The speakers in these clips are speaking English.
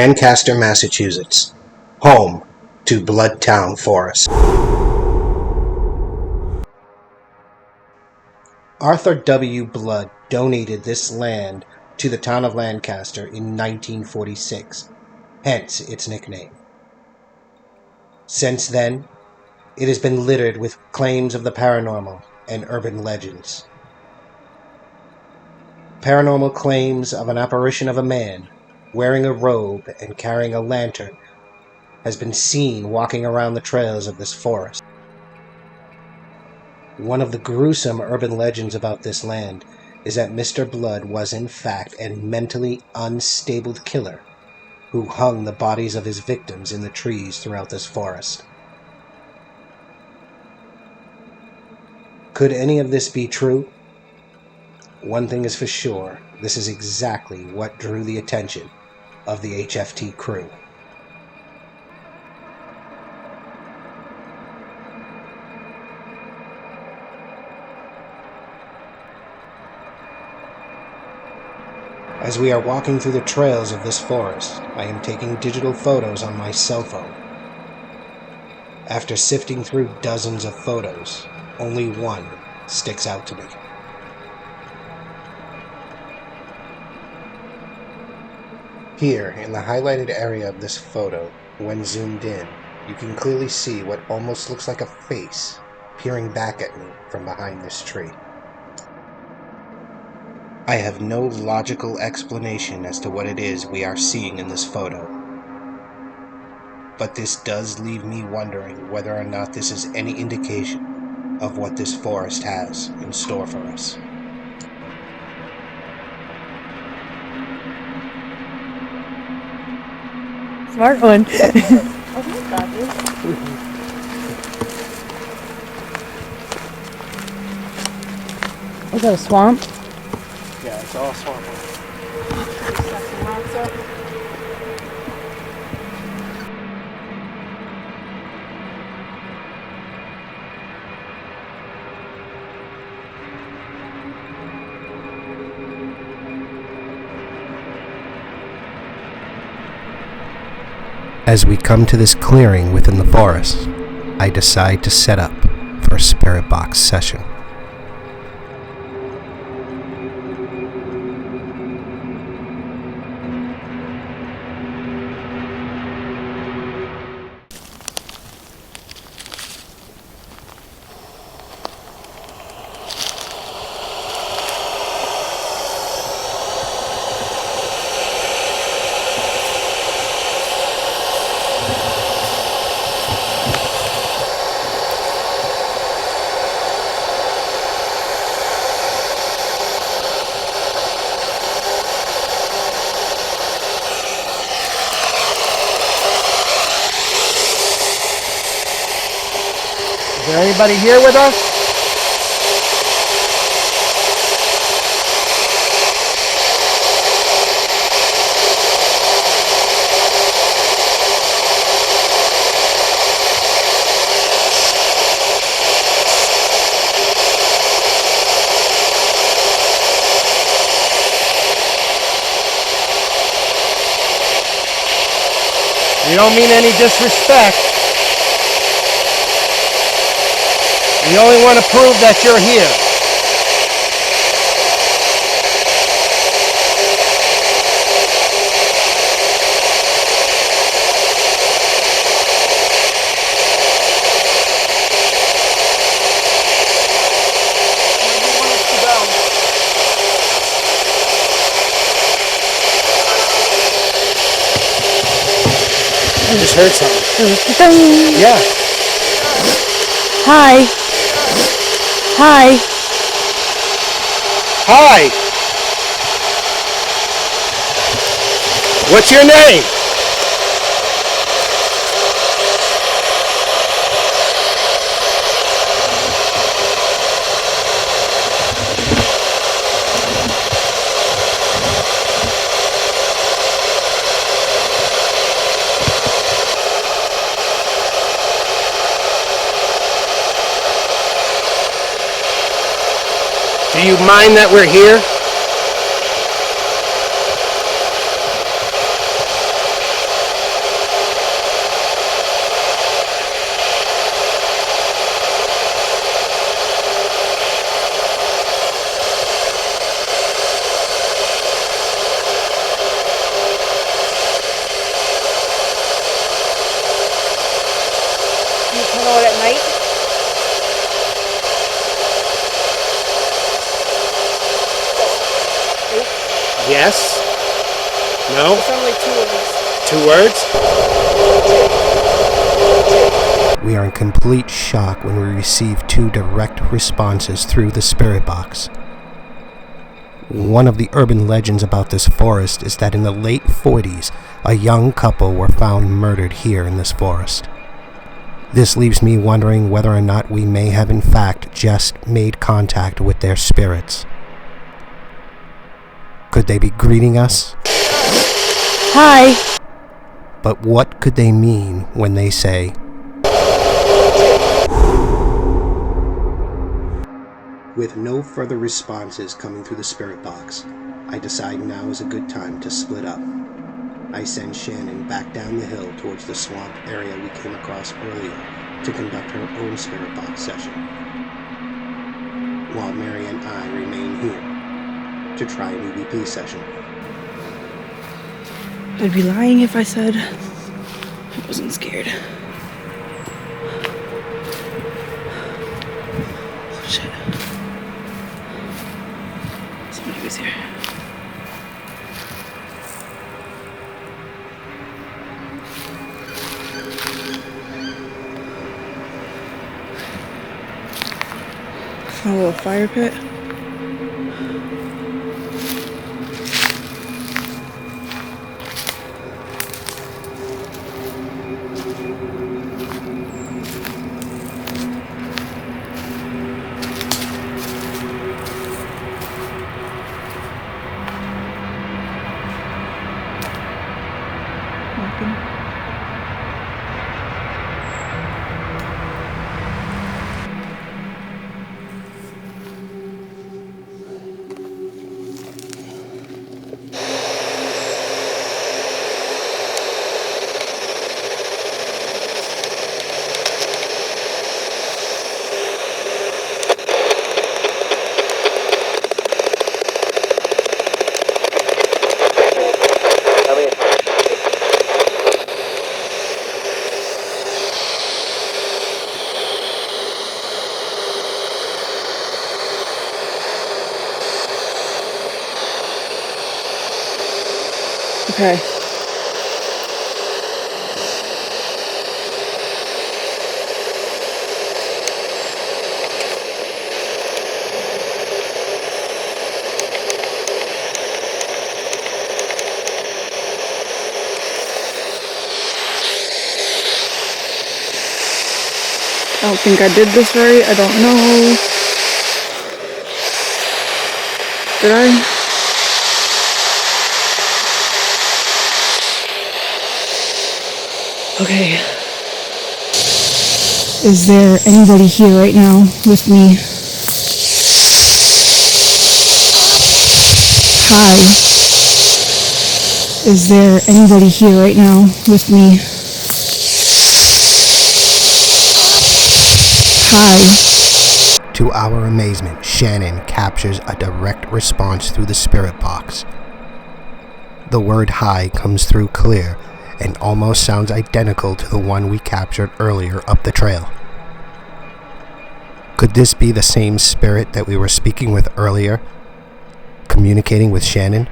Lancaster, Massachusetts, home to Bloodtown Forest. Arthur W. Blood donated this land to the town of Lancaster in 1946, hence its nickname. Since then, it has been littered with claims of the paranormal and urban legends. Paranormal claims of an apparition of a man wearing a robe and carrying a lantern has been seen walking around the trails of this forest. One of the gruesome urban legends about this land is that Mr. Blood was in fact a mentally unstable killer who hung the bodies of his victims in the trees throughout this forest. Could any of this be true? One thing is for sure, this is exactly what drew the attention of the HFT crew. As we are walking through the trails of this forest, I am taking digital photos on my cell phone. After sifting through dozens of photos, only one sticks out to me. Here, in the highlighted area of this photo, when zoomed in, you can clearly see what almost looks like a face peering back at me from behind this tree. I have no logical explanation as to what it is we are seeing in this photo, but this does leave me wondering whether or not this is any indication of what this forest has in store for us. Smart one. Oh my god, dude. Is that a swamp? Yeah, it's all swamp. As we come to this clearing within the forest, I decide to set up for a spirit box session. Is there anybody here with us? We don't mean any disrespect. We only want to prove that you're here. I just heard something. Yeah. Hi. Hi. Hi. What's your name? Do you mind that we're here? know, at night. Yes? No? It sounded like 2 words. 2 words? We are in complete shock when we receive 2 direct responses through the spirit box. One of the urban legends about this forest is that in the late 40s, a young couple were found murdered here in this forest. This leaves me wondering whether or not we may have in fact just made contact with their spirits. Could they be greeting us? Hi. But what could they mean when they say, with no further responses coming through the spirit box, I decide now is a good time to split up. I send Shannon back down the hill towards the swamp area we came across earlier to conduct her own spirit box session, while Mary and I remain here to try an EVP session. I'd be lying if I said I wasn't scared. Oh, shit. Somebody was here. A little fire pit. Okay. I don't think I did this right. I don't know. Did I? Okay. Is there anybody here right now with me? Hi. Is there anybody here right now with me? Hi. To our amazement, Shannon captures a direct response through the spirit box. The word hi comes through clear and almost sounds identical to the one we captured earlier up the trail. Could this be the same spirit that we were speaking with earlier, communicating with Shannon?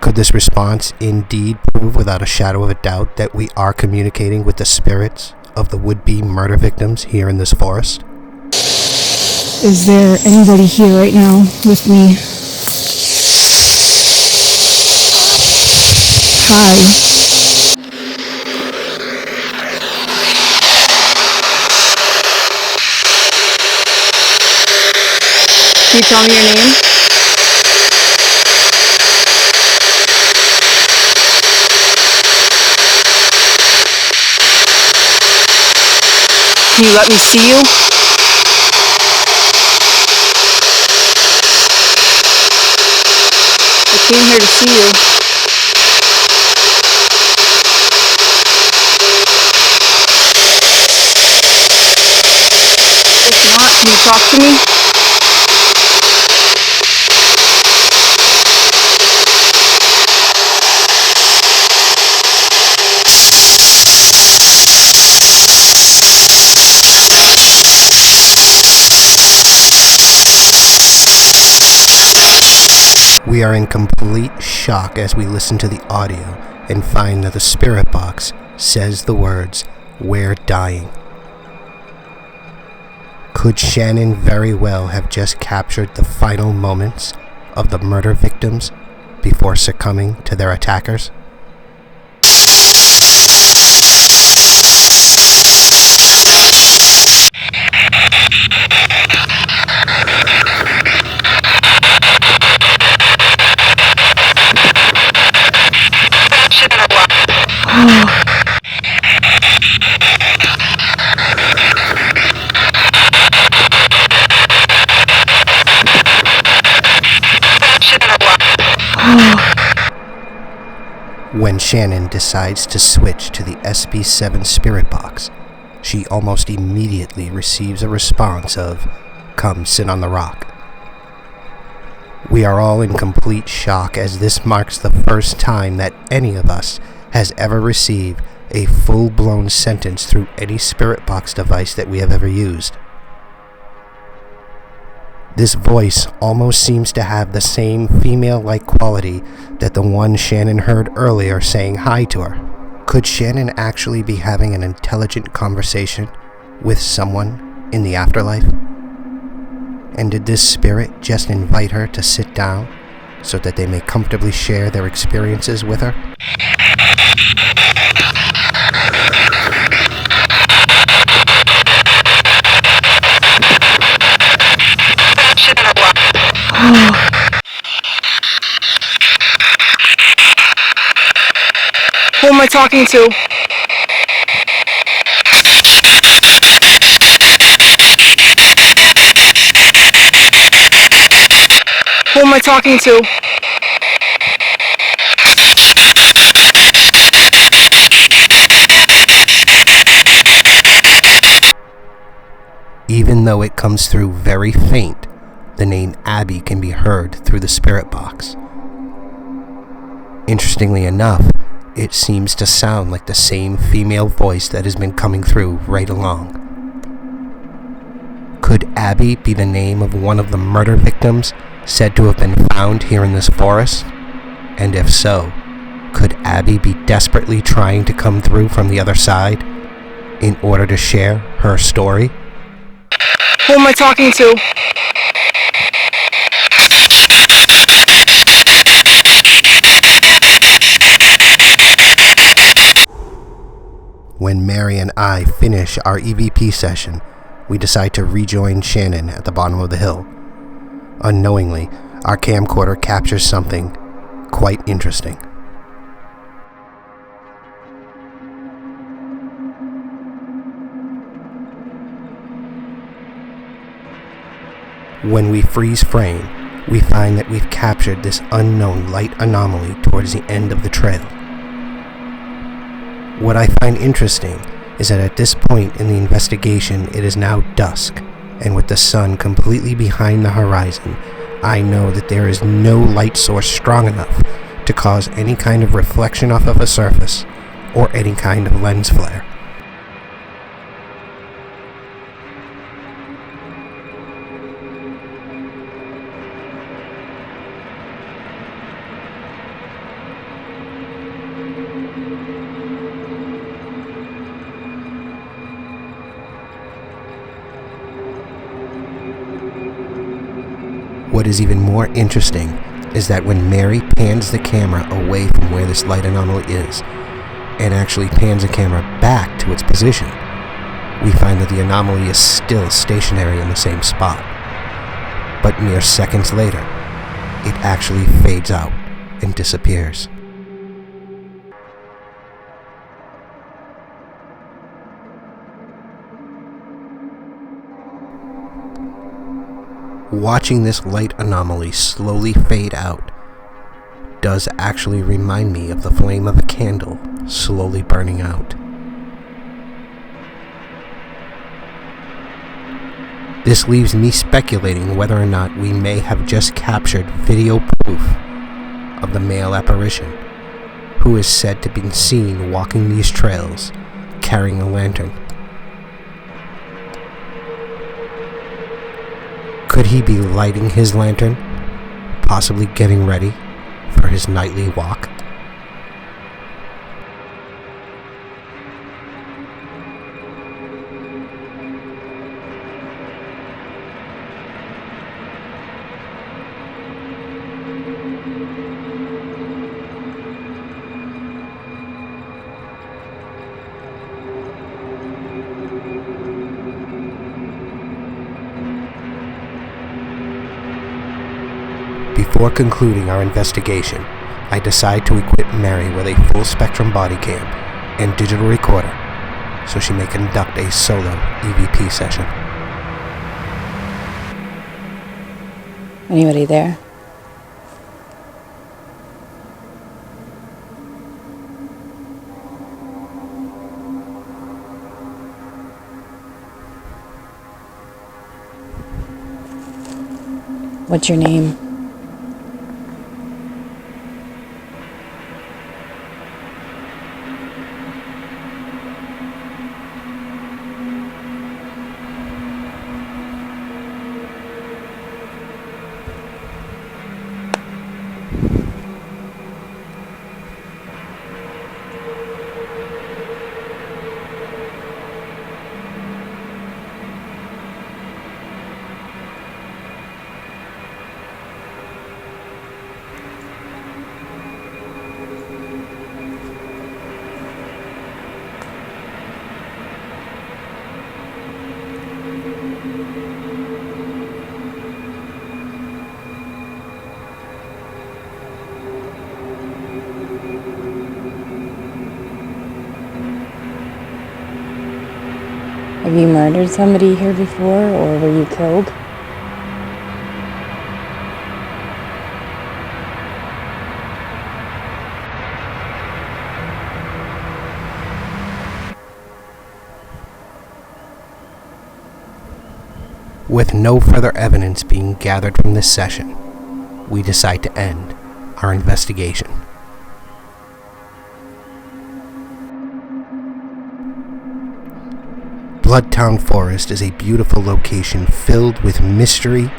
Could this response indeed prove without a shadow of a doubt that we are communicating with the spirits of the would-be murder victims here in this forest? Is there anybody here right now with me? Hi. Can you tell me your name? Can you let me see you? I came here to see you. If not, can you talk to me? We are in complete shock as we listen to the audio and find that the spirit box says the words, "We're dying." Could Shannon very well have just captured the final moments of the murder victims before succumbing to their attackers? When Shannon decides to switch to the SB7 spirit box, she almost immediately receives a response of, "Come sit on the rock." We are all in complete shock as this marks the first time that any of us has ever received a full-blown sentence through any spirit box device that we have ever used. This voice almost seems to have the same female-like quality that the one Shannon heard earlier saying hi to her. Could Shannon actually be having an intelligent conversation with someone in the afterlife? And did this spirit just invite her to sit down so that they may comfortably share their experiences with her? Who am I talking to? Who am I talking to? Even though it comes through very faint, the name Abby can be heard through the spirit box. Interestingly enough, it seems to sound like the same female voice that has been coming through right along. Could Abby be the name of one of the murder victims said to have been found here in this forest? And if so, could Abby be desperately trying to come through from the other side in order to share her story? Who am I talking to? When Mary and I finish our EVP session, we decide to rejoin Shannon at the bottom of the hill. Unknowingly, our camcorder captures something quite interesting. When we freeze frame, we find that we've captured this unknown light anomaly towards the end of the trail. What I find interesting is that at this point in the investigation, it is now dusk, and with the sun completely behind the horizon, I know that there is no light source strong enough to cause any kind of reflection off of a surface or any kind of lens flare. What is even more interesting is that when Mary pans the camera away from where this light anomaly is, and actually pans the camera back to its position, we find that the anomaly is still stationary in the same spot. But mere seconds later, it actually fades out and disappears. Watching this light anomaly slowly fade out does actually remind me of the flame of a candle slowly burning out. This leaves me speculating whether or not we may have just captured video proof of the male apparition, who is said to have been seen walking these trails carrying a lantern. Could he be lighting his lantern possibly getting ready for his nightly walk. Before concluding our investigation, I decide to equip Mary with a full-spectrum body cam and digital recorder so she may conduct a solo EVP session. Anybody there? What's your name? Have you murdered somebody here before, or were you killed? With no further evidence being gathered from this session, we decide to end our investigation. Bloodtown Forest is a beautiful location filled with mystery,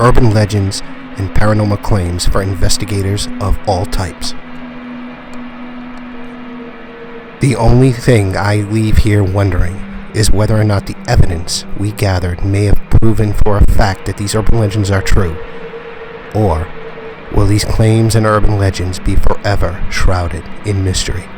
urban legends, and paranormal claims for investigators of all types. The only thing I leave here wondering is whether or not the evidence we gathered may have proven for a fact that these urban legends are true, or will these claims and urban legends be forever shrouded in mystery?